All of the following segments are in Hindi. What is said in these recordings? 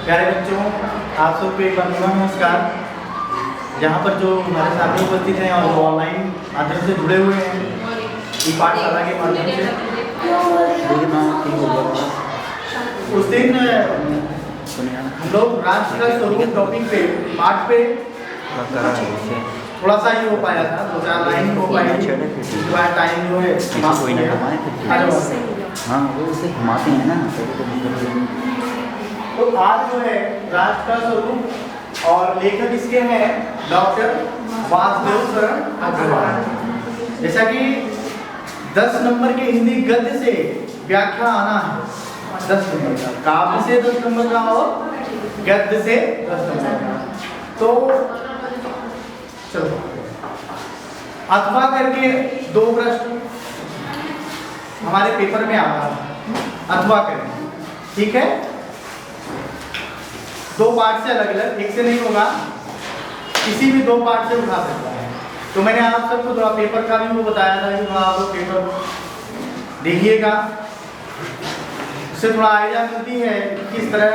प्यारे बच्चों, आप सबको एक बार नमस्कार। यहाँ पर जो हमारे साथी उपस्थित हैं और जो ऑनलाइन माध्यम से जुड़े हुए हैं ई पाठशाला के माध्यम से, उस दिन हम लोग राष्ट्र का स्वरूप टॉपिक पे पाठ पे थोड़ा सा ही हो पाया था, 2-4 लाइन हो पाई थी। टाइम जो है हाँ वो उसे घुमाते हैं ना। तो आज जो है राष्ट्र का स्वरूप और लेखक इसके हैं डॉक्टर वासुदेव शरण अग्रवाल। जैसा कि 10 नंबर के हिंदी गद्य से व्याख्या आना है, 10 नंबर का काव्य से 10 नंबर का और गद्य से 10 नंबर का। तो चलो अथवा करके 2 प्रश्न हमारे पेपर में आता है, अथवा करके, ठीक है। 2 पार्ट से अलग अलग, एक से नहीं होगा, किसी भी 2 पार्ट से उठा सकता है। तो मैंने आप सबको थोड़ा पेपर का भी वो बताया था कि थोड़ा आप लोग पेपर देखिएगा, उससे थोड़ा आइडिया मिलती है किस तरह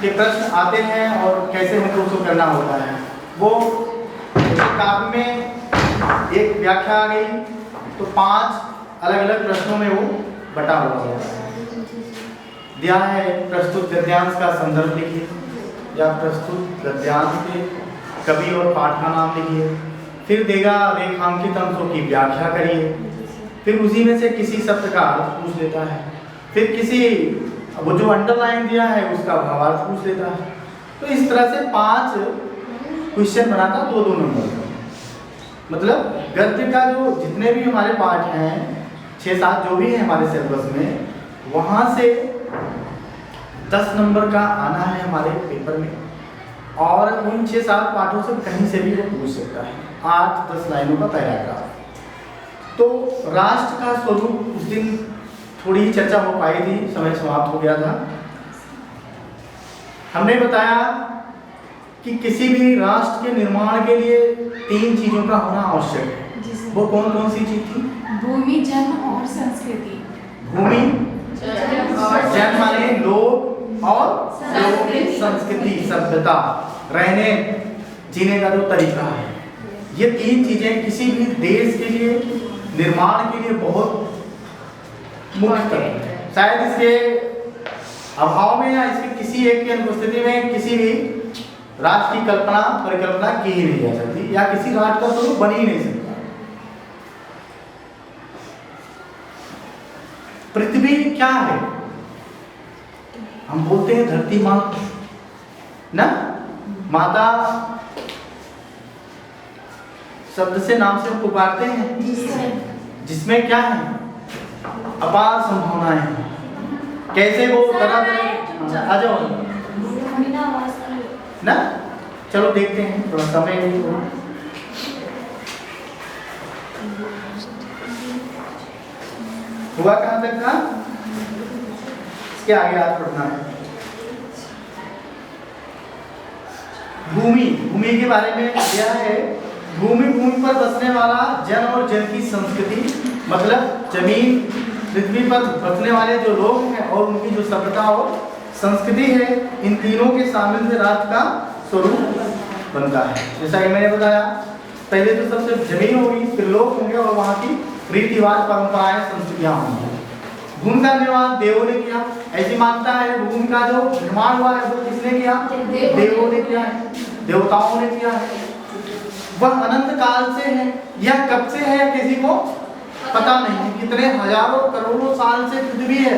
के प्रश्न आते हैं और कैसे हमको उसको करना होता है। वो काव्य में एक व्याख्या आ गई तो 5 अलग अलग प्रश्नों में वो बटा हुआ है। दिया है प्रस्तुत गद्यांश का संदर्भ लिखिए, या प्रस्तुत गद्यांश के कवि और पाठ का नाम लिखिए। फिर देगा रेखांकित अंशों की व्याख्या करिए। फिर उसी में से किसी शब्द का अर्थ पूछ लेता है। फिर किसी वो जो अंडरलाइन दिया है उसका भावार्थ पूछ लेता है। तो इस तरह से 5 क्वेश्चन बनाता 2-2 नंबर का। मतलब गद्य का जो जितने भी हमारे पाठ हैं 6-7 जो भी है हमारे सिलेबस में, वहाँ से 10 नंबर का आना है हमारे पेपर में। और उन 6-7 पाठों से कहीं से भी वो पूछ सकता है, 8-10 लाइनों का पैराग्राफ। तो राष्ट्र का स्वरूप उस दिन थोड़ी ही चर्चा हो पाई थी, समय समाप्त हो गया था। हमने बताया कि किसी भी राष्ट्र के निर्माण के लिए 3 चीजों का होना आवश्यक है। वो कौन कौन सी चीज थी? भूमि, जन और संस्कृति। भूमि, जन माने लोग, और संस्कृति सभ्यता, रहने जीने का जो तरीका है। ये 3 चीजें किसी भी देश के लिए निर्माण के लिए बहुत मुख्य है। शायद इसके अभाव में या इसके किसी एक की अनुपस्थिति में किसी भी राष्ट्र की परिकल्पना की ही नहीं जा सकती, या किसी राष्ट्र का स्वरूप बन ही नहीं सकता। पृथ्वी क्या है? हम बोलते हैं धरती माँ ना, माता शब्द से नाम से पुकारते हैं, जिसमें क्या है? अपार संभावनाएं हैं। कैसे वो तरह आ जाओ ना, चलो देखते हैं, थोड़ा समय नहीं हो। हुआ कहाँ तक था? इसके आगे आज पढ़ना है। भूमि, भूमि के बारे में क्या है? भूमि, भूमि पर बसने वाला जन और जन की संस्कृति, मतलब जमीन पृथ्वी पर बसने वाले जो लोग हैं और उनकी जो सभ्यता और संस्कृति है, इन तीनों के शामिल से राष्ट्र का स्वरूप बनता है। जैसा कि मैंने बताया, पहले तो सबसे जमीन होगी, फिर लोग होंगे और वहाँ की रीति रिवाज, परंपराएं, संस्कृतियाँ होंगी। भूमि का निर्माण देवों ने किया, ऐसी मानता है। भूमि का जो निर्माण हुआ है वो किसने किया? देवों ने किया है, देवताओं ने किया है। वह अनंत काल से है, यह कब से है किसी को पता नहीं, कितने हजारों करोड़ों साल से पृथ्वी है।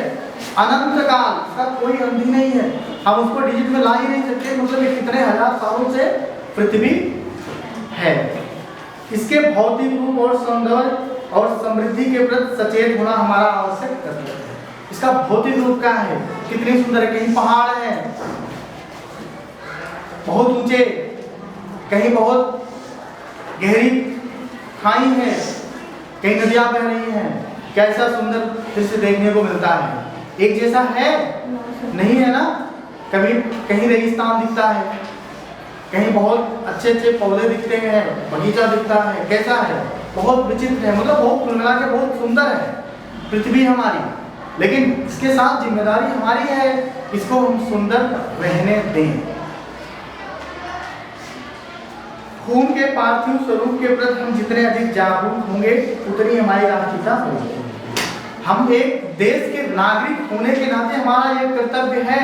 अनंत काल का कोई अंत नहीं है, हम उसको डिजिट में ला ही नहीं सकते। मतलब ये कितने हजार सालों से पृथ्वी है। इसके भौतिक रूप और सौंदर्य और समृद्धि के प्रति सचेत होना हमारा आवश्यक कर्तव्य है। इसका भौतिक रूप क्या है? कितनी सुंदर है। कहीं पहाड़ है बहुत ऊंचे, कहीं बहुत गहरी खाई है, कहीं नदियां बह रही हैं। कैसा सुंदर दृश्य देखने को मिलता है। एक जैसा है नहीं है ना। कभी कहीं रेगिस्तान दिखता है, कहीं बहुत अच्छे अच्छे पौधे दिखते हैं, बगीचा दिखता है। कैसा है? बहुत विचित्र है। मतलब बहुत कुल मिला के बहुत सुंदर है पृथ्वी हमारी। लेकिन इसके साथ जिम्मेदारी हमारी है इसको हम सुंदर रहने दें। खून के पार्थिव स्वरूप के प्रति हम जितने अधिक जागरूक होंगे उतनी हमारी राष्ट्रीयता बढ़ेगी। हम एक देश के नागरिक होने के नाते हमारा ये कर्तव्य है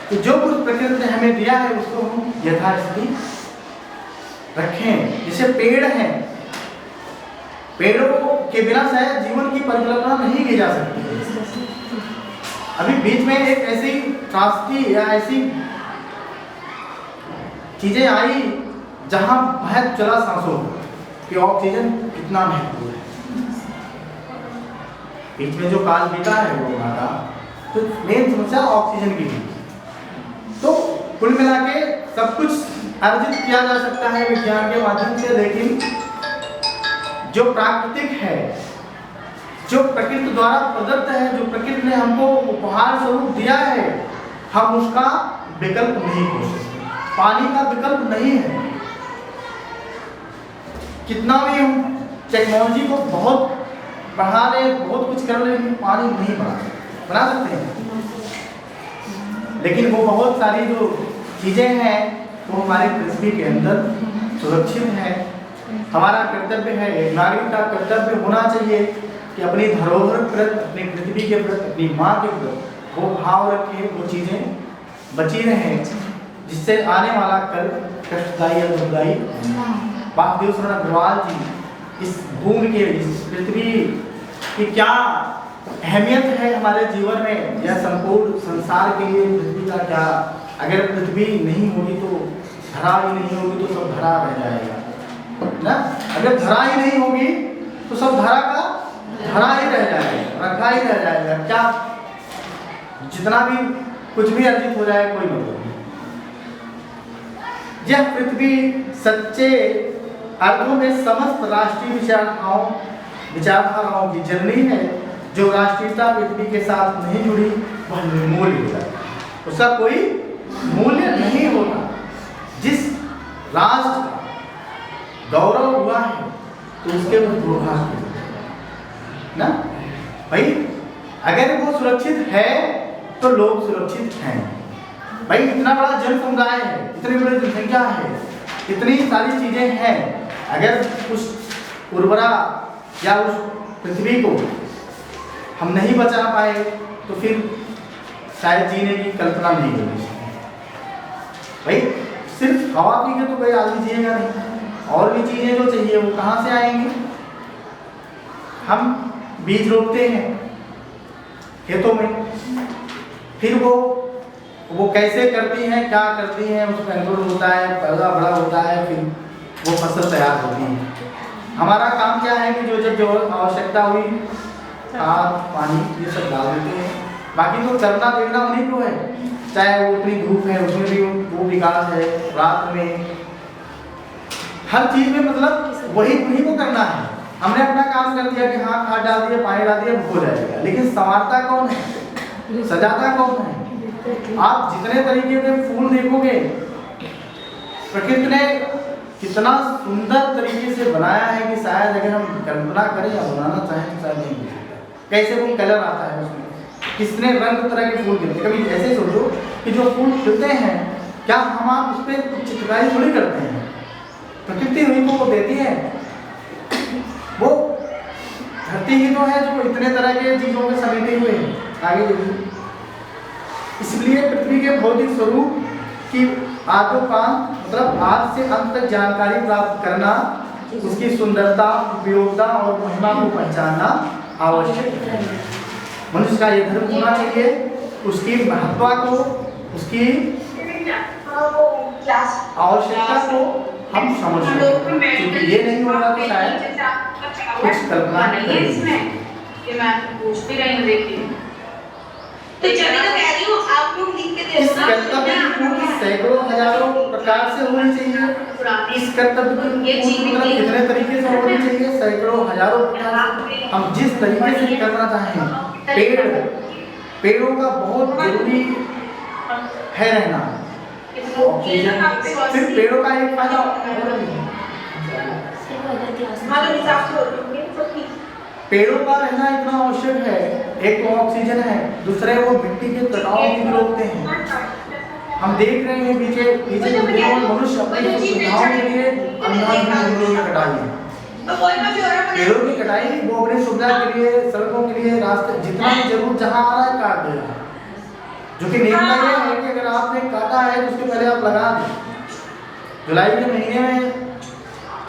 कि जो कुछ प्रकृति ने हमें दिया है उसको हम यथास्थिति रखें। जैसे पेड़ हैं, पेड़ों के बिना शायद जीवन की परिकल्पना नहीं की जा सकती है। अभी बीच में एक ऐसी त्रासदी या ऐसी चीजें आई जहां बहुत चला सांसों कि ऑक्सीजन कितना महत्वपूर्ण है। बीच में जो काल बीता है वो हमारा, तो मेन समस्या ऑक्सीजन की थी। तो कुल मिला के सब कुछ अर्जित किया जा सकता है विज्ञान के माध्यम से, लेकिन जो प्राकृतिक है, जो प्रकृति द्वारा प्रदत्त है, जो प्रकृति ने हमको उपहार स्वरूप दिया है, हम उसका विकल्प नहीं खोज सकते। पानी का विकल्प नहीं है। कितना भी हम टेक्नोलॉजी को बहुत बढ़ा लें, बहुत कुछ कर लें, लेकिन पानी नहीं बना सकते हैं। लेकिन वो बहुत सारी जो चीज़ें हैं वो हमारे पृथ्वी के अंदर सुरक्षित हैं। हमारा कर्तव्य है, एक नागरिक का कर्तव्य होना चाहिए कि अपनी धरोहर प्रति, अपनी पृथ्वी के प्रति, अपनी माँ के प्रति वो भाव रखें, वो चीज़ें बची रहें, जिससे आने वाला कल कष्टदायी या दुखदायी। वासुदेव शरण अग्रवाल जी इस भूमि के, इस पृथ्वी की क्या अहमियत है हमारे जीवन में, या संपूर्ण संसार के लिए पृथ्वी का क्या, अगर पृथ्वी नहीं होगी तो धरा ही नहीं होगी तो सब धरा रह जाएगा ना। अगर धरा ही नहीं होगी तो सब धरा का धरा ही रह जाएगा, रखा ही रह जाएगा। क्या जितना भी कुछ भी अर्जित हो जाए कोई मतलब नहीं। यह पृथ्वी सच्चे अर्थों में समस्त राष्ट्रीय विचारधाराओं की जननी है। जो राष्ट्रीयता पृथ्वी के साथ नहीं जुड़ी वह निर्मूल्य हो जाती है, उसका कोई मूल्य नहीं होता। जिस राष्ट्र का गौरव हुआ है तो उसके पूर्वाग्रह ना भाई, अगर वो सुरक्षित है तो लोग सुरक्षित हैं। भाई इतना बड़ा जन समुदाय है, इतनी बड़ी जनसंख्या है, इतनी सारी चीजें हैं, अगर उस उर्वरा या उस पृथ्वी को हम नहीं बचा पाए तो फिर शायद जीने की कल्पना नहीं होगी। भाई सिर्फ हवा पी के तो कोई आदमी जिएगा नहीं, और भी चीजें जो चाहिए वो कहाँ से आएंगी। हम बीज रोपते हैं खेतों में, फिर वो कैसे करती हैं, क्या करती हैं, उसमें अंकुरण होता है, पौधा बड़ा होता है, फिर वो फसल तैयार होती है। हमारा काम क्या है कि जो आवश्यकता हुई खाद पानी ये सब डाल देते हैं, बाकी तो करना देखना उन्हीं को है। चाहे वो उतनी धूप है उसमें भी वो विकास है, रात में हर चीज में मतलब वही उन्हीं को करना है। हमने अपना काम कर दिया कि हाँ खाद डाल दिया, पानी डाल दिया, हो जाएगा, लेकिन संवारता कौन है, सजाता कौन है। आप जितने तरीके के फूल देखोगे, प्रकृति ने कितना सुंदर तरीके से बनाया है कि शायद अगर हम कल्पना करें या बनाना चाहें तो शायद नहीं हो सकता। कैसे वो कलर आता है उसमें, कितने रंग तरह के फूल खिलते हैं। कभी ऐसे सोचो कि जो फूल खिलते हैं, क्या हम आप उस पर कुछ चित्रकारी थोड़ी करते हैं, प्रकृति हुई को वो देती है। वो धरती ही तो है जो इतने तरह के चीजों के समेटे हुए हैं। आगे देखिए, इसलिए पृथ्वी के भौतिक स्वरूप की आदोपांत मतलब आज से अंत तक जानकारी प्राप्त करना, उसकी सुंदरता, उपयोगिता और महिमा को पहचानना आवश्यक है। मनुष्य का ये धर्म होना चाहिए, उसकी महत्ता को, उसकी आवश्यकता को हम समझ सकते, क्योंकि ये नहीं होगा तो शायद कुछ कल्पना नहीं। तो जब तो कह रही हूँ आप लोग लिख के दे इस कर्तव्य की पूर्ति सैकड़ों हजारों प्रकार से होनी चाहिए। इस कर्तव्य की पूर्ति मतलब कितने तरीके से होनी चाहिए, सैकड़ों हजारों प्रकार से। हम जिस तरीके से करना चाहें, पेड़ों का बहुत जरूरी है रहना। सिर्फ पेड़ों का एक फायदा पेड़ों का रहना इतना आवश्यक है, एक तो ऑक्सीजन है, दूसरे वो मिट्टी के कटाव भी रोकते हैं। हम देख रहे हैं पीछे मनुष्य अपनी सुविधाओं के लिए अंधाधुंध जंगलों की कटाई है। पेड़ों की कटाई वो अपनी सुविधा के लिए, सड़कों के लिए, रास्ते जितना भी जरूर जहाँ आ रहा है काट दे रहा है। जो कि नियम ये है कि अगर आपने काटा है तो उसके पहले आप लगा दें। जुलाई के महीने में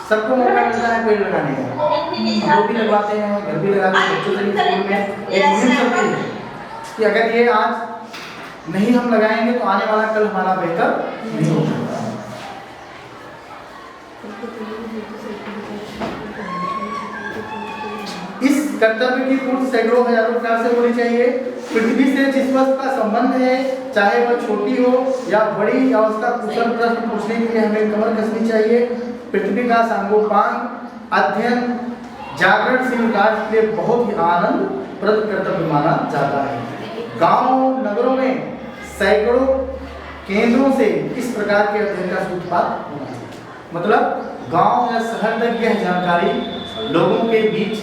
सबको मौका मिलता है पेड़ लगाने का, हम लोग भी लगवाते हैं, घर भी लगाते हैं, बच्चों से भी स्कूल में एक मुहिम चलती है कि अगर ये आज नहीं हम लगाएंगे तो आने वाला कल हमारा बेहतर नहीं हो सकता। इस कर्तव्य की पूर्ति सैकड़ों हजारों प्रयास से होनी चाहिए। पृथ्वी से जिस वस्तु का संबंध है, चाहे वह छोटी हो या बड़ी, या उसका कुशल प्रश्न पूछने के लिए हमें कमर कसनी चाहिए। पृथ्वी का सांगोपांग अध्ययन जागरणशील विकास के लिए बहुत ही आनंदप्रद कर्तव्य माना जाता है। गांव नगरों में सैकड़ों केंद्रों से इस प्रकार के अध्ययन का सूत्रपात होना चाहिए। मतलब गांव या शहर तक यह जानकारी लोगों के बीच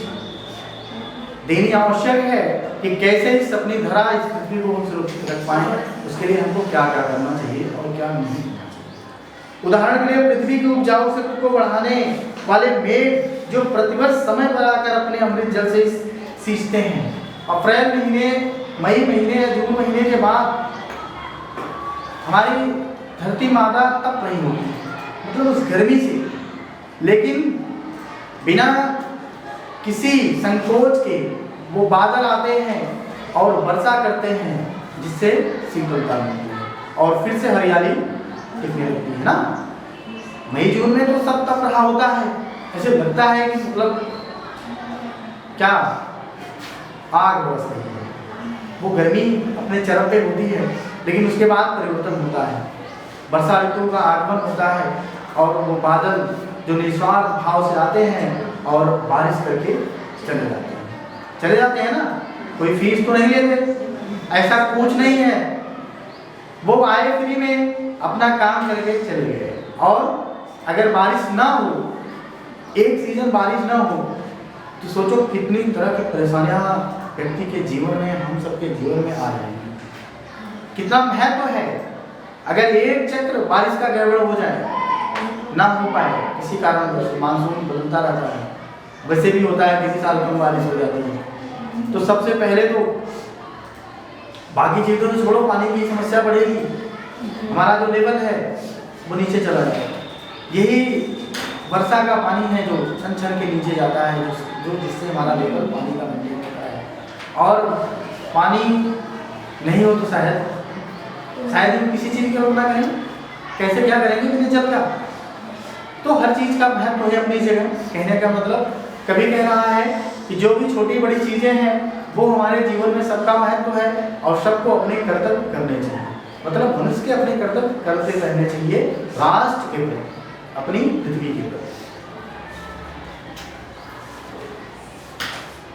देनी आवश्यक है कि कैसे इस अपनी धरा, इस पृथ्वी को हम सुरक्षित रख पाएं, उसके लिए हमको क्या क्या करना चाहिए और क्या नहीं करना चाहिए। उदाहरण के लिए पृथ्वी की उपजाऊ शक्ति को बढ़ाने वाले मेघ जो प्रतिवर्ष समय पर आकर अपने अमृत जल से सींचते हैं। अप्रैल महीने, मई महीने या जून महीने के बाद हमारी धरती माता तप रही होती है, मतलब उस गर्मी से, लेकिन बिना किसी संकोच के वो बादल आते हैं और वर्षा करते हैं, जिससे शीतलता मिलती है और फिर से हरियाली टिकने लगती है ना। मई जून में तो सब तप रहा होता है, ऐसे लगता है कि मतलब क्या आग बरस रही है। वो गर्मी अपने चरम पे होती है, लेकिन उसके बाद परिवर्तन होता है, वर्षा ऋतु का आगमन होता है और वो बादल जो निस्वार्थ भाव से आते हैं और बारिश करके चले जाते हैं ना। कोई फीस तो नहीं लेते, ऐसा कुछ नहीं है, वो आए फ्री में अपना काम करके चले गए। और अगर बारिश ना हो, एक सीजन बारिश ना हो, तो सोचो कितनी तरह की परेशानियां व्यक्ति के जीवन में, हम सबके जीवन में आ जाएंगी। कितना महत्व है। अगर एक चक्र बारिश का गड़बड़ हो जाए, ना हो पाए किसी कारण, मानसून बदलता रहता है, वैसे भी होता है किसी साल कम बारिश हो जाती है, तो सबसे पहले तो बाकी चीज़ों में छोड़ो, पानी की समस्या बढ़ेगी, हमारा जो लेवल है वो नीचे चला जाएगा। यही वर्षा का पानी है जो छन छन के नीचे जाता है, जो जिससे हमारा लेवल पानी का मेंटेन होता है। और पानी नहीं हो तो शायद हम किसी चीज़ की कल्पना करें, कैसे क्या करेंगे बिना जल का। तो हर चीज़ का महत्व है अपनी जगह। कहने का मतलब कभी कह रहा है कि जो भी छोटी बड़ी चीज़ें हैं वो हमारे जीवन में सबका महत्व है और सबको अपने कर्तव्य करने चाहिए। मतलब मनुष्य के अपने कर्तव्य करते रहने चाहिए, राष्ट्र के प्रति, अपनी पृथ्वी के प्रति।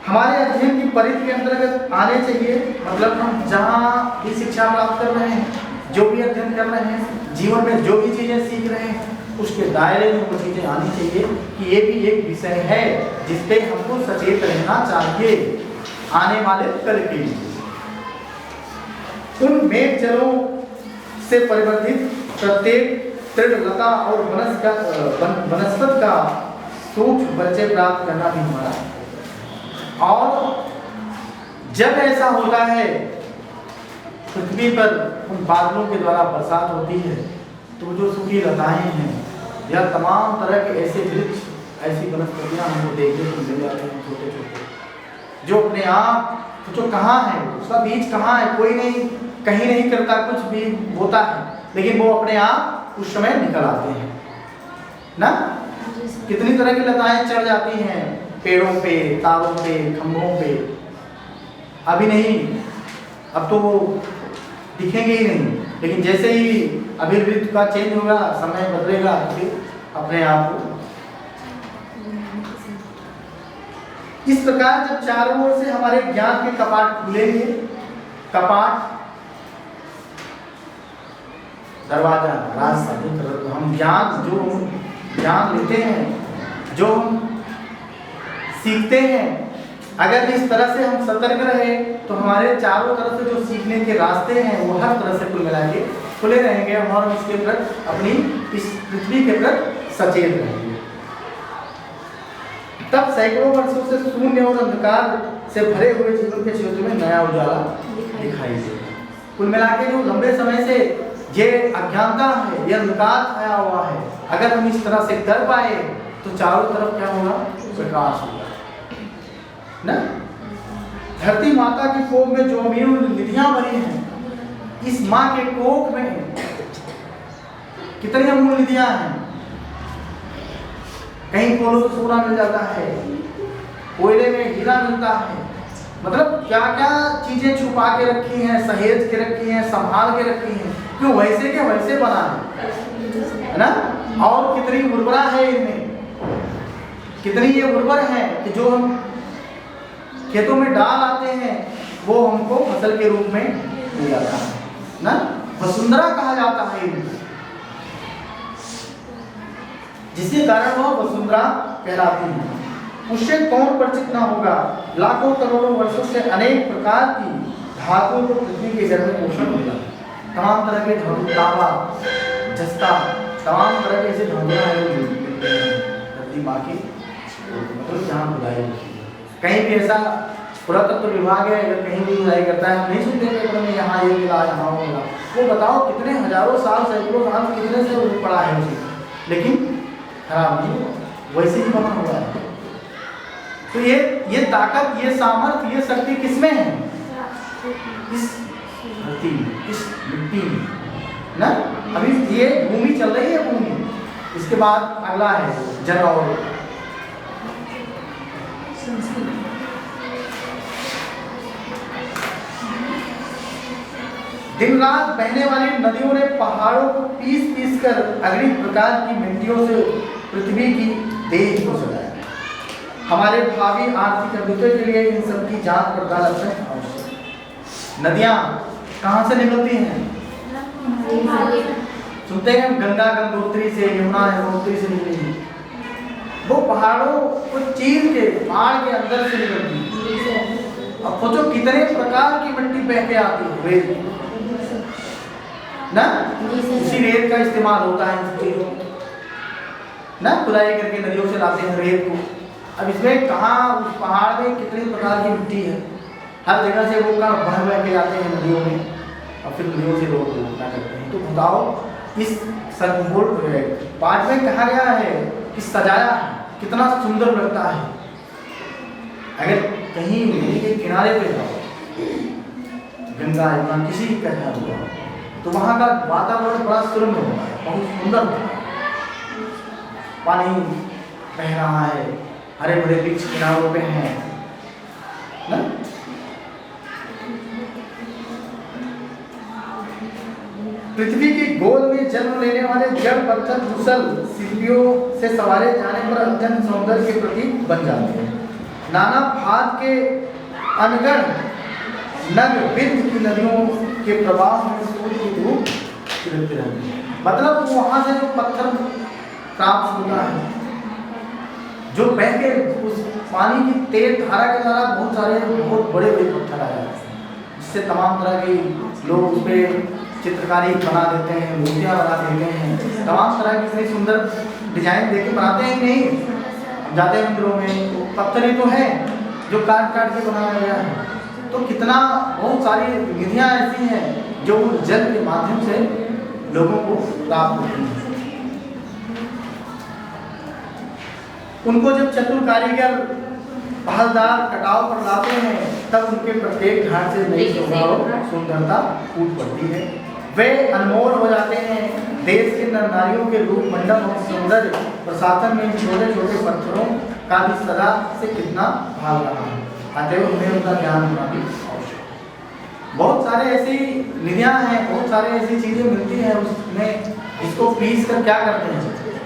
हमारे अध्ययन की परिधि के अंतर्गत आने चाहिए। मतलब हम जहाँ भी शिक्षा प्राप्त कर रहे हैं, जो भी अध्ययन कर रहे हैं, जीवन में जो भी चीज़ें सीख रहे हैं, उसके दायरे में वो चीज़ें आनी चाहिए कि ये भी एक विषय है जिस पे हमको सचेत रहना चाहिए आने वाले कल के लिए। उन मेघ जलों से परिवर्तित प्रत्येक तृणलता और वनस्पति का सूक्ष्म परिचय प्राप्त करना भी हमारा है। और जब ऐसा होता है, पृथ्वी पर उन बादलों के द्वारा बरसात होती है, तो जो सूखी लताएं हैं या तमाम तरह के ऐसे वृक्ष, ऐसी वनस्पतियां हमको देखने को मिल जाते हैं, छोटे छोटे, जो अपने आप तो कहाँ है, उसका बीज कहाँ है, कोई नहीं, कहीं नहीं करता, कुछ भी होता है, लेकिन वो अपने आप उस समय निकल आते हैं ना। कितनी तरह की लताएं चढ़ जाती हैं पेड़ों पे, तारों पे, खंभों पे। अभी नहीं, अब तो वो दिखेंगे ही नहीं, लेकिन जैसे ही अभी ऋतु का चेंज होगा, समय बदलेगा, तो फिर अपने आप को। इस प्रकार जब चारों ओर से हमारे ज्ञान के कपाट खुलेंगे, कपाट दरवाजा, रास्ता, हम ज्ञान लेते हैं, जो हम सीखते हैं, अगर इस तरह से हम सतर्क रहे तो हमारे चारों तरफ से जो सीखने के रास्ते हैं वो हर तरह से कुल मिला के खुले रहेंगे और इसके प्रति अपनी इस पृथ्वी के प्रति सचेत रहेंगे। तब सैकड़ों वर्षों से शून्य और अंधकार से भरे हुए जीवन के क्षेत्र में नया उजाला दिखाई देगा। कुल मिला के जो लंबे समय से ये अज्ञानता है, ये अंधकार छाया हुआ है, अगर हम इस तरह से कर पाए तो चारों तरफ क्या होगा? प्रकाश होगा ना। धरती माता की कोख में जो अमीर निधियां भरी हैं, इस माँ के कोख में कितनी अमूल्य निधियां हैं। कहीं खोलो तो सोना मिल जाता है, कोयले में हीरा मिलता है, मतलब क्या क्या चीजें छुपा के रखी हैं, सहेज के रखी हैं, संभाल के रखी हैं, क्यों वैसे के वैसे बना है ना। और कितनी उर्वरा है इनमें, कितनी ये उर्वर है कि जो हम खेतों में डाल आते हैं वो हमको फसल के रूप में मिल जाता है ना। वसुंधरा कहा जाता है इनको, जिसके कारण वह वसुंधरा कहलाती है। उससे कौन परिचित ना होगा। लाखों करोड़ों वर्षों से अनेक प्रकार की धातुओं को पृथ्वी के जल में पोषण मिला। तमाम तरह के धातु, तांबा, जस्ता, तमाम तरह के ऐसे धातुएं हैं धरती माँ की मतलब जहाँ बुलाई होती है। कहीं भी ऐसा पुरातत्व विभाग है, अगर कहीं भी बुलाई करता है, हम नहीं सुनते पेपर में यहाँ ये मिला, यहाँ वो मिला। वो बताओ कितने हजारों साल, सैकड़ों साल कितने से पड़ा है उसे, लेकिन खराब नहीं हुआ, वैसे ही बना हुआ है। तो ये ताकत, ये सामर्थ्य, ये शक्ति किसमें है? इस धरती में, इस मिट्टी में ना। अभी ये भूमि चल रही है, भूमि, इसके बाद अगला है जल और दिन रात बहने वाली नदियों ने पहाड़ों को पीस पीस कर अगली प्रकार की मिट्टियों से पृथ्वी की देह को सजाया। हमारे भावी आर्थिक अभिवृद्धि के लिए इन सब की जांच पड़ताल अत्यंत आवश्यक है। नदियां कहाँ से निकलती हैं? सुनते हैं गंगा गंगोत्री से, यमुना यमुनोत्री से निकली। वो पहाड़ों को चीर के पहाड़ के अंदर से निकलती है। अब सोचो कितने प्रकार की मिट्टी बह के आती है, रेत ना। उसी रेत का इस्तेमाल होता है इन चीजों ना, खुदाई करके नदियों से लाते हैं रेत को। अब इसमें कहाँ, उस पहाड़ में कितने प्रकार की मिट्टी है, हर जगह से वो का बह के जाते हैं नदियों में और फिर नदियों से रोक करते हैं। तो बताओ इस संपूर्ण पाठ में कहा गया है कि सजाया कितना सुंदर लगता है। अगर कहीं नदी के किनारे पे जाओ, गंगा यमुना किसी भी कन्या हुआ, तो वहाँ का वातावरण बड़ा सुंदर होता है, बहुत सुंदर होता है। पानी बह रहा है, हरे भरे वृक्ष किनारों पे हैं ना। पृथ्वी की गोद में जन्म लेने वाले जड़ पत्थर कुशल शिल्पियों से सवारे जाने पर अत्यंत सौंदर्य के प्रतीक बन जाते हैं। नाना भात के अनगढ़ नग विद्ध की नदियों के प्रवाह में सूर्य की धूप खिलती रहती है। मतलब वहाँ से जो पत्थर प्राप्त होता है, जो बह के उस पानी की तेज धारा के द्वारा बहुत सारे बहुत बड़े बड़े पत्थर आ जाते हैं, जिससे तमाम तरह के लोग उस पर चित्रकारी बना देते हैं, मूर्तियाँ बना देते हैं, तमाम तरह की इतनी सुंदर डिजाइन देके बनाते हैं। नहीं, हम जाते हैं मंदिरों में तो पत्थर ही तो है जो काट काट के बनाया गया है। तो कितना बहुत सारी विधियाँ ऐसी हैं जो जल के माध्यम से लोगों को प्राप्त होती हैं। उनको जब चतुर कारीगर पहलदार कटाव पर लाते हैं, तब उनके प्रत्येक घाट से नई सुंदरता फूट पड़ती है। वे अनमोल हो जाते हैं। देश के नर नारियों के रूप मंडप और सौंदर्य प्रशासन में छोटे छोटे पत्थरों का भी सदा से कितना भाग रहा है। अतएव उन्हें उनका ज्ञान होना भी आवश्यक है। बहुत सारे ऐसी निधियाँ हैं, बहुत सारे ऐसी चीज़ें मिलती हैं, उसमें इसको पीस कर क्या करते हैं?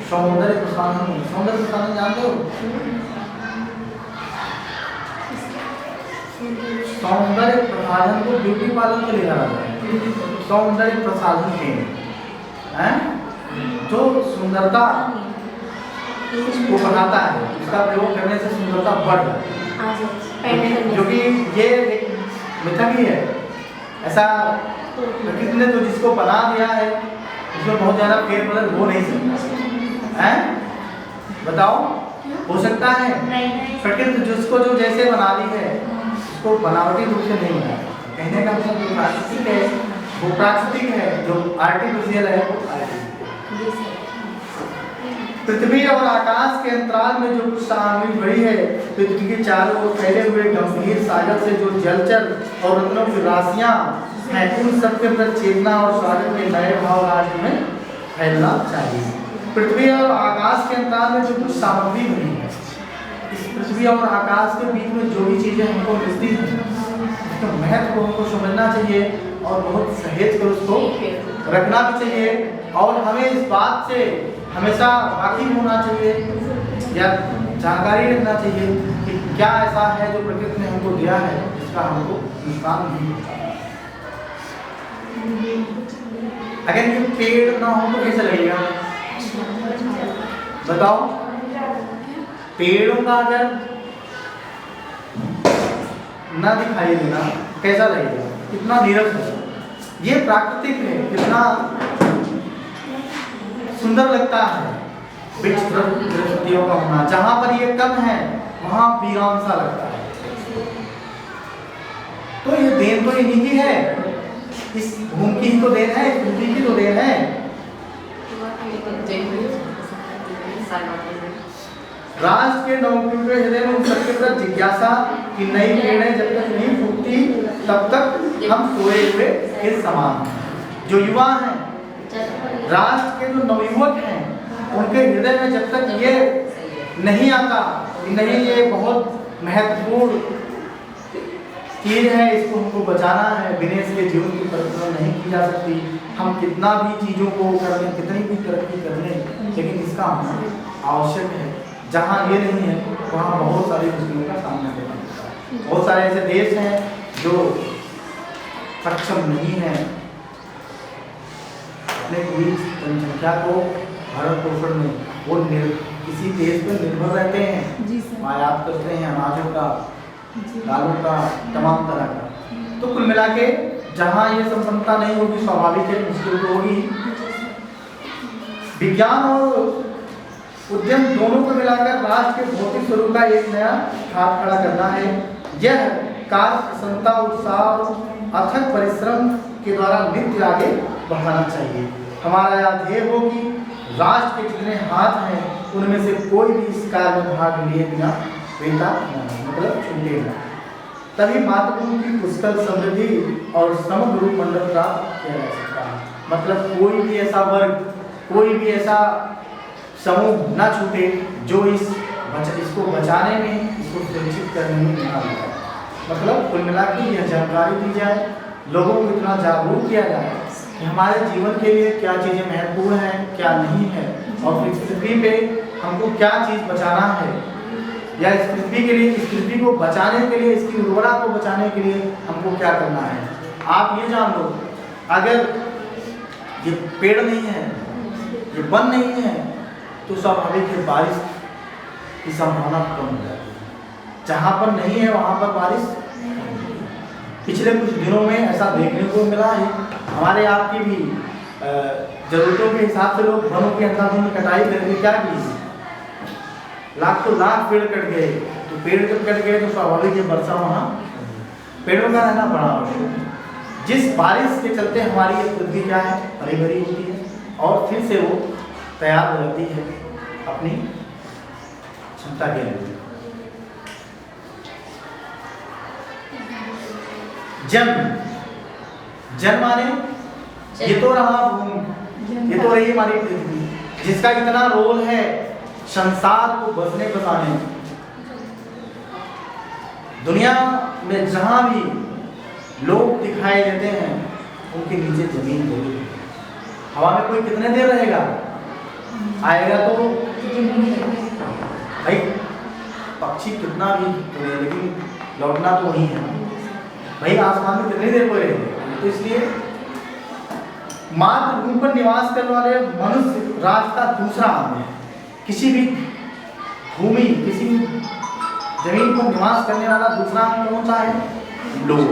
सौंदर्य प्रसाधन। सौंदर्य प्रसाधन जानते हो? सौंदर्य प्रसाधन को ब्यूटी पार्लर में ले जाना है। सौंदर्य प्रसाधन के हैं जो सुंदरता को बनाता है, उसका प्रयोग करने से सुंदरता बढ़ जाती है, क्योंकि ये एक मिथक ही है। ऐसा प्रकृति ने तो जिसको बना दिया है उसमें बहुत ज़्यादा फेरबदल हो नहीं सकता है। बताओ, हो सकता है? प्रकृति जिसको जो जैसे बना दी है उसको बनावटी रूप से नहीं बनाया। कहने का मतलब जो प्राकृतिक है वो प्राकृतिक है, जो आर्टिफिशियल है वो आर्टिफिशियल। पृथ्वी और आकाश के अंतराल में जो कुछ सामग्री भरी है, पृथ्वी के चारों ओर फैले हुए गंभीर सागर से जो जलचर और रत्नों की राशियां हैं, उन सबके प्रति चेतना और स्वागत के नए भाव राष्ट्र में फैलना चाहिए। पृथ्वी और आकाश के अंतराल में जो कुछ सामग्री भरी है, इस पृथ्वी और आकाश के बीच में जो भी चीजें हमको मिलती हैं उसका महत्व हमको समझना चाहिए और बहुत सहेज कर उसको रखना भी चाहिए। और हमें इस बात से हमेशा वाकिफ होना चाहिए या जानकारी रखना चाहिए कि क्या ऐसा है जो प्रकृति ने हमको दिया है जिसका हमको नुकसान नहीं होता। अगर ये पेड़ ना हो तो कैसा लगेगा? बताओ, पेड़ों का अगर ना दिखाई देना कैसा लगेगा? कितना नीरस है। ये प्राकृतिक है, कितना सुंदर लगता है वृक्ष वृक्षों का होना। जहां पर ये कम है वहां वीरान सा लगता है। तो ये देन तो इन्हीं की है, इस भूमि की ही तो देन है, इस भूमि की तो देन है। राष्ट्र के नवयुवक हृदय में सबके प्रति जिज्ञासा कि नई पीढ़ी जब तक नहीं फूटती तब तक हम सोए हुए के समान। जो युवा हैं, राष्ट्र के जो नवयुवक हैं, उनके हृदय में जब तक ये नहीं आता कि नहीं ये बहुत महत्वपूर्ण चीज है, इसको हमको बचाना है, बिना इसके जीवन की कल्पना नहीं की जा सकती। हम कितना भी चीज़ों को कर लें, कितनी भी तरक्की कर लें, लेकिन इसका होना आवश्यक है। जहाँ ये नहीं है वहाँ बहुत सारी मुश्किलों का सामना करना पड़ता है। बहुत सारे ऐसे देश हैं जो सक्षम नहीं है अपने पूरी जनसंख्या को भरण पोषण में, वो किसी देश पर निर्भर रहते हैं, आयात करते हैं अनाजों का, दालों का, तमाम तरह का। तो कुल मिला के जहाँ ये संपन्नता नहीं होगी, स्वाभाविक है मुश्किल तो होगी। विज्ञान और उद्यम दोनों को मिलाकर राष्ट्र के भौतिक स्वरूप का एक नया खात खड़ा करना है। यह कार्य प्रसन्नता, उत्साह और अथक परिश्रम के द्वारा नित्य आगे बढ़ाना चाहिए। हमारा यह ध्येय हो कि राष्ट्र के जितने हाथ हैं उनमें से कोई भी इस कार्य में भाग लिए बिना बेटा मतलब छूटे ना, तभी मातृभूमि की पुष्कल समृद्धि और समग्र रूप मंडल प्राप्त किया जा सकता है। मतलब कोई भी ऐसा वर्ग, कोई भी ऐसा समूह ना छूटे जो इसको बचाने में, इसको सुरक्षित करने में ना लगा। मतलब कुल मिला के यह जानकारी दी जाए, लोगों को इतना जागरूक किया जाए कि हमारे जीवन के लिए क्या चीज़ें महत्वपूर्ण हैं, क्या नहीं है, और इस पृथ्वी पे हमको क्या चीज़ बचाना है, या इस पृथ्वी के लिए, इस पृथ्वी को बचाने के लिए, इसकी उर्वरा को बचाने के लिए हमको क्या करना है। आप ये जान लो, अगर ये पेड़ नहीं है, ये वन नहीं है, तो स्वाभाविक है बारिश की संभावना कम हो जाती है। जहाँ पर नहीं है वहाँ पर बारिश, पिछले कुछ दिनों में ऐसा देखने को मिला है। हमारे आपकी भी जरूरतों के हिसाब से लोग वनों के अंधाधुंध कटाई करके क्या की, लाख तो लाख पेड़ कट गए। तो पेड़ जब कट गए तो स्वाभाविक है वर्षा वहाँ, पेड़ों का रहना बड़ा आवश्यक है। जिस बारिश के चलते हमारी ये पृथ्वी क्या है, हरी भरी होती है और फिर से वो तैयार हो जाती है अपनी क्षमता के लिए। जन्म माने ये तो रहा भूमि, ये तो रही हमारी पृथ्वी, जिसका इतना रोल है संसार को बसने बसाने में। दुनिया में जहां भी लोग दिखाई देते हैं उनके नीचे जमीन होगी। हवा में कोई कितने देर रहेगा, आएगा तो भाई पक्षी कितना भी उड़े लेकिन लौटना तो वही है भाई, आसमान में कितनी देर को रहेंगे। तो इसलिए मातृभूमि पर निवास करने वाले मनुष्य राष्ट्र का दूसरा अंग है। किसी भी भूमि, किसी जमीन पर निवास करने वाला दूसरा अंग कौन सा है? लोग।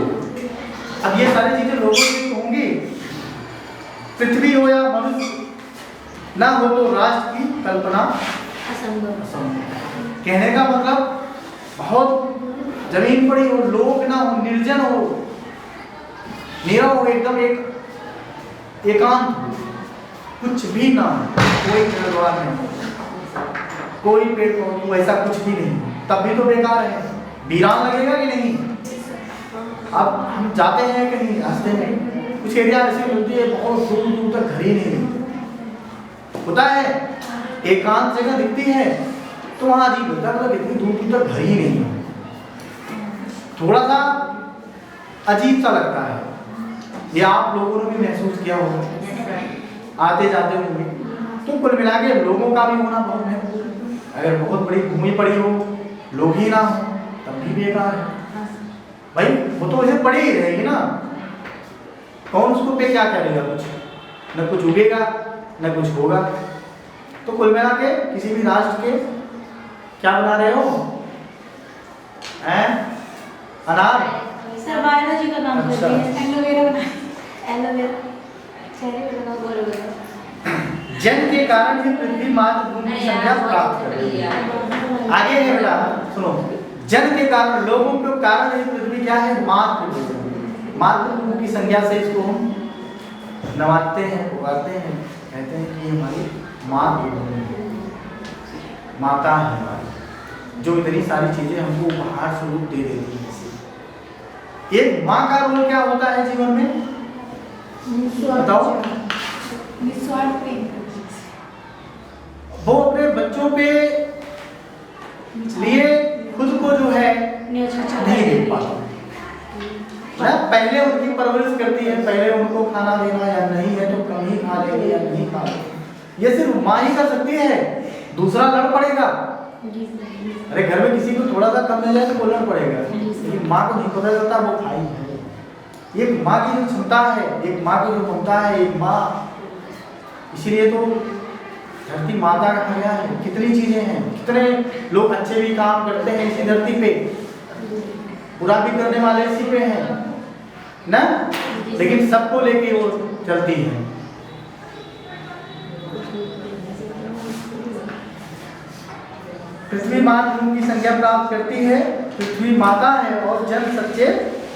अब ये सारी चीजें लोगों की होंगी। पृथ्वी हो या मनुष्य ना हो तो राष्ट्र की कल्पना असंभव। कहने का मतलब बहुत जमीन पड़ी हो, लोग ना हो, निर्जन हो, नीरव हो, एकदम एक एकांत हो, कुछ भी ना हो, कोई घरद्वार नहीं हो, कोई पेड़ पौधे, ऐसा कुछ भी नहीं, तब भी तो बेकार है, वीरान लगेगा कि नहीं? अब हम जाते हैं कहीं रास्ते में, कुछ एरिया ऐसी मिलती है बहुत दूर दूर तक घर ही नहीं मिलते, होता है एकांत जगह दिखती है तो वहाँ अजीब होता है, मतलब इतनी दूर दूर तक घर ही नहीं है, थोड़ा सा अजीब सा लगता है। ये आप लोगों ने भी महसूस किया होगा आते जाते होंगे। तो कुल मिला के लोगों का भी होना बहुत महत्वपूर्ण है। अगर बहुत बड़ी भूमि पड़ी हो, लोग ही ना हो, तब भी बेकार है भाई, वो तो वैसे पड़ी ही रहेगी ना, कौन उसको पे क्या करेगा? कुछ न कुछ उगेगा न कुछ होगा। तो कुल मिला के किसी भी राष्ट्र के क्या बना रहे हो? अनार, सर बायोलॉजी का काम अच्छा। करती है, एलोवेरा एलोवेरा चेहरे पे लगा बोलो। जन के कारण ही पृथ्वी मातृभूमि की संज्ञा प्राप्त कर रही है। आगे है बेटा, सुनो, जन के कारण, लोगों के कारण ही पृथ्वी क्या है? मातृभूमि। मातृभूमि की संज्ञा से इसको हम नवाजते हैं, उगाते हैं, कहते हैं कि हमारी मातृभूमि, माता है हमारी, जो इतनी सारी चीजें हमको उपहार स्वरूप दे देती है। एक माँ का रोल क्या होता है जीवन में? बताओ। निस्वार्थ प्रेम। वो अपने बच्चों पे लिए खुद को जो है नहीं दे पाती, पहले उनकी परवरिश करती है, पहले उनको खाना देना, या नहीं है तो कम ही खा लेंगे या नहीं खा लेंगे, ये सिर्फ माँ ही कर सकती है, दूसरा लड़ पड़ेगा। अरे घर में किसी को थोड़ा सा कम मिल जाए तो बोलना पड़ेगा, लेकिन माँ को नहीं पता चलता वो खाई है। एक माँ की जो क्षमता है, एक माँ की जो ममता है, एक माँ, इसीलिए तो धरती माता कहा गया है। कितनी चीजें हैं, कितने लोग अच्छे भी काम करते हैं इसी धरती पे, बुरा भी करने वाले इसी पे हैं ना, लेकिन सबको लेके वो चलती है। पृथ्वी मातृभूमि की संज्ञा प्राप्त करती है, पृथ्वी माता है, और जन सच्चे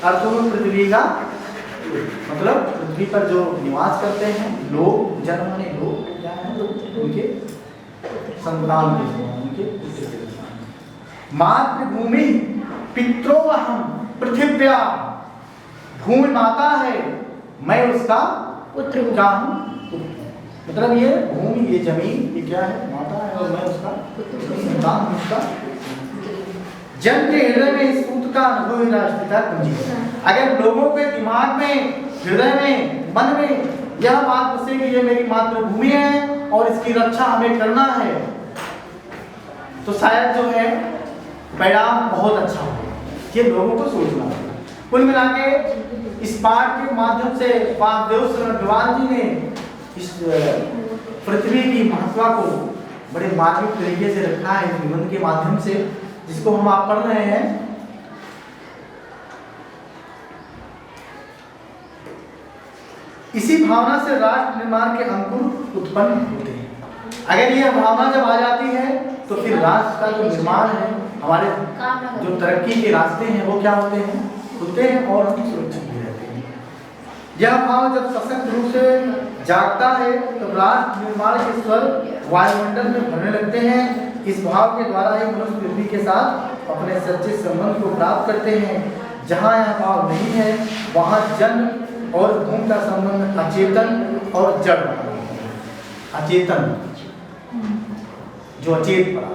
अर्थों में पृथ्वी का मतलब पृथ्वी पर जो निवास करते हैं लोग, जन माने लोग क्या है? उनके संतान के, उनके मातृभूमि पित्रोहम पृथिव्या, भूमि माता है, मैं उसका पुत्र क्या हूँ? मतलब ये भूमि, ये जमीन, ये क्या है? माता है, और मैं उसका संतान हूँ, उसका। जन के हृदय में इस सूत्र का अनुभव ही राष्ट्रपिता कुंजी है। अगर लोगों के दिमाग में, हृदय में, मन में यह बात बसे कि ये मेरी मातृभूमि है और इसकी रक्षा हमें करना है, तो शायद जो है परिणाम बहुत अच्छा होगा। ये लोगों को सोचना होगा। कुल मिला के इस पाठ के माध्यम से वासुदेव शरण अग्रवाल जी ने इस पृथ्वी की महत्ता को बड़े मार्मिक तरीके से रखा है इस निबंध के माध्यम से, जिसको हम आप पढ़ रहे हैं। इसी भावना से राष्ट्र निर्माण के अंकुर उत्पन्न होते हैं। अगर यह भावना जब आ जाती है तो फिर राष्ट्र का जो निर्माण है, हमारे जो तरक्की के रास्ते हैं वो क्या होते हैं? खुलते हैं और हम सुरक्षित भी रहते हैं। यह भाव जब सशक्त रूप से जागता है तो राष्ट्र निर्माण के स्वर वायुमंडल में भरने लगते हैं। इस भाव के द्वारा ही मनुष्य पृथ्वी के साथ अपने सच्चे संबंध को प्राप्त करते हैं। जहाँ यह भाव नहीं है वहाँ जन और भूमि का संबंध अचेतन और जड़, अचेतन जो अचेत पड़ा है,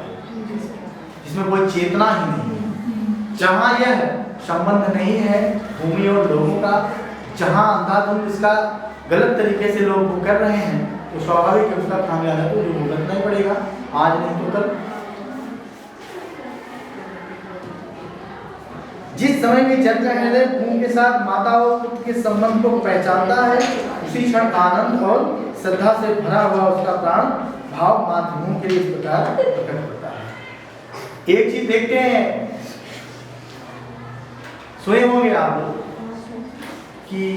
जिसमें कोई चेतना ही नहीं है। जहाँ यह संबंध नहीं है भूमि और लोगों का, जहाँ अंधाधुंध इसका गलत तरीके से लोग वो कर रहे हैं, तो स्वाभाविक है उसका खामियाजा तो जो भुगतना ही पड़ेगा, आज नहीं तो कल। जिस समय भी जन का हृदय भूमि के साथ माता और पुत्र के संबंध को पहचानता है, उसी क्षण आनंद और श्रद्धा से भरा हुआ उसका प्राण भाव मातृभूमि के लिए इस प्रकार प्रकट होता है। एक चीज देखते हैं, सोए होंगे आप लोग कि